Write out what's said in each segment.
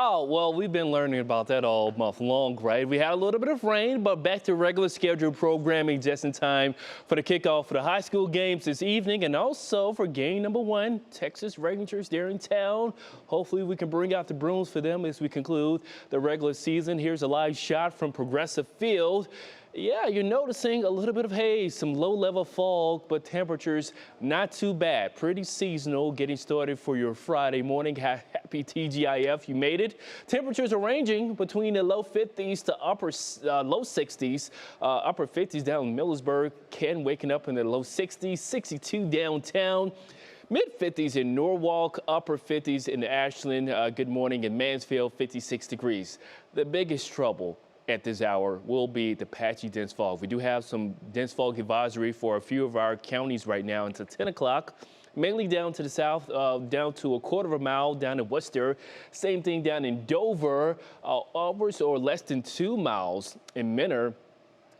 Oh, well, we've been learning about that all month long, right? We had a little bit of rain, but back to regular scheduled programming just in time for the kickoff for the high school games this evening and also for game number 1, Texas Rangers, they're in town. Hopefully we can bring out the brooms for them as we conclude the regular season. Here's a live shot from Progressive Field. Yeah, you're noticing a little bit of haze, some low-level fog, but temperatures not too bad. Pretty seasonal getting started for your Friday morning. Happy TGIF, you made it. Temperatures are ranging between the low 50s to low 60s. Upper 50s down in Millersburg. Ken waking up in the low 60s, 62 downtown. Mid-50s in Norwalk, upper 50s in Ashland. Good morning in Mansfield, 56 degrees. The biggest trouble at this hour will be the patchy dense fog. We do have some dense fog advisory for a few of our counties right now until 10 o'clock. Mainly down to the south, down to a quarter of a mile down in Worcester. Same thing down in Dover, upwards or less than 2 miles in Menor.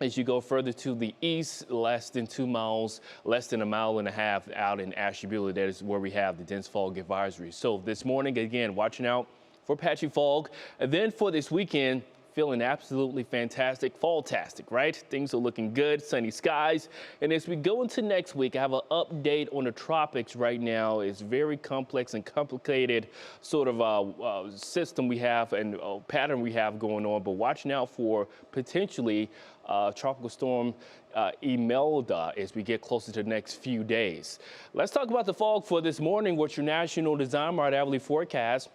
As you go further to the east, less than 2 miles, less than 1.5 miles out in Ashtabula, that is where we have the dense fog advisory. So this morning, again, watching out for patchy fog. And then for this weekend, feeling absolutely fantastic, fall-tastic, right? Things are looking good, sunny skies. And as we go into next week, I have an update on the tropics right now. It's very complex and complicated sort of system we have and pattern we have going on, but watching out for potentially tropical storm Imelda as we get closer to the next few days. Let's talk about the fog for this morning. What's your National Design Mart hourly forecast?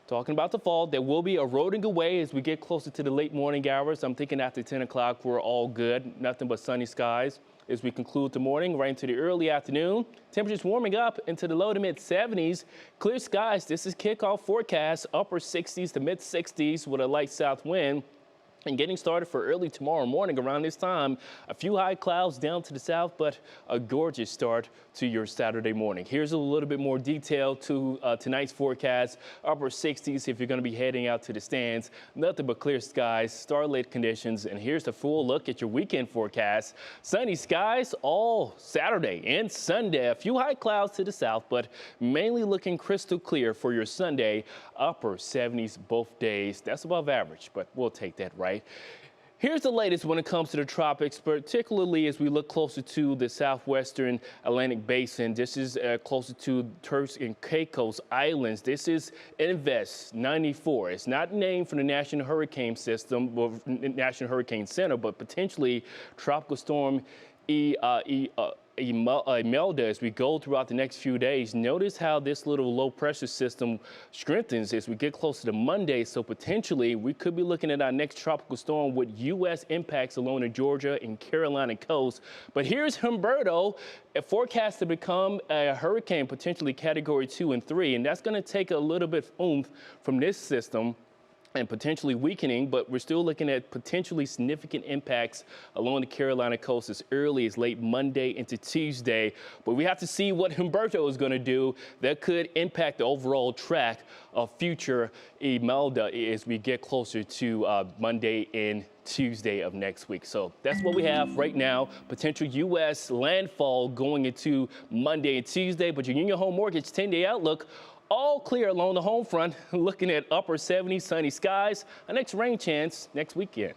Talking about the fog that will be eroding away as we get closer to the late morning hours. I'm thinking after 10 o'clock, we're all good. Nothing but sunny skies as we conclude the morning, right into the early afternoon. Temperatures warming up into the low to mid 70s. Clear skies. This is kickoff forecast, upper 60s to mid 60s with a light south wind. And getting started for early tomorrow morning around this time, a few high clouds down to the south, but a gorgeous start to your Saturday morning. Here's a little bit more detail to tonight's forecast. Upper 60s if you're going to be heading out to the stands. Nothing but clear skies, starlit conditions. And here's the full look at your weekend forecast. Sunny skies all Saturday and Sunday. A few high clouds to the south, but mainly looking crystal clear for your Sunday. Upper 70s both days. That's above average, but we'll take that, right? Here's the latest when it comes to the tropics, particularly as we look closer to the southwestern Atlantic basin. This is closer to Turks and Caicos Islands. This is Invest 94. It's not named for the National Hurricane System or National Hurricane Center, but potentially Tropical Storm Imelda as we go throughout the next few days. Notice how this little low pressure system strengthens as we get closer to Monday. So potentially we could be looking at our next tropical storm with U.S. impacts along the Georgia and Carolina coast. But here's Humberto, forecast to become a hurricane, potentially category 2 and 3. And that's going to take a little bit of oomph from this system and potentially weakening, but we're still looking at potentially significant impacts along the Carolina coast as early as late Monday into Tuesday. But we have to see what Humberto is going to do that could impact the overall track of future Imelda as we get closer to Monday and Tuesday of next week. So that's what we have right now. Potential U.S. landfall going into Monday and Tuesday, but your Union Home Mortgage 10-day outlook all clear along the home front, looking at upper 70s, sunny skies. Our next rain chance next weekend.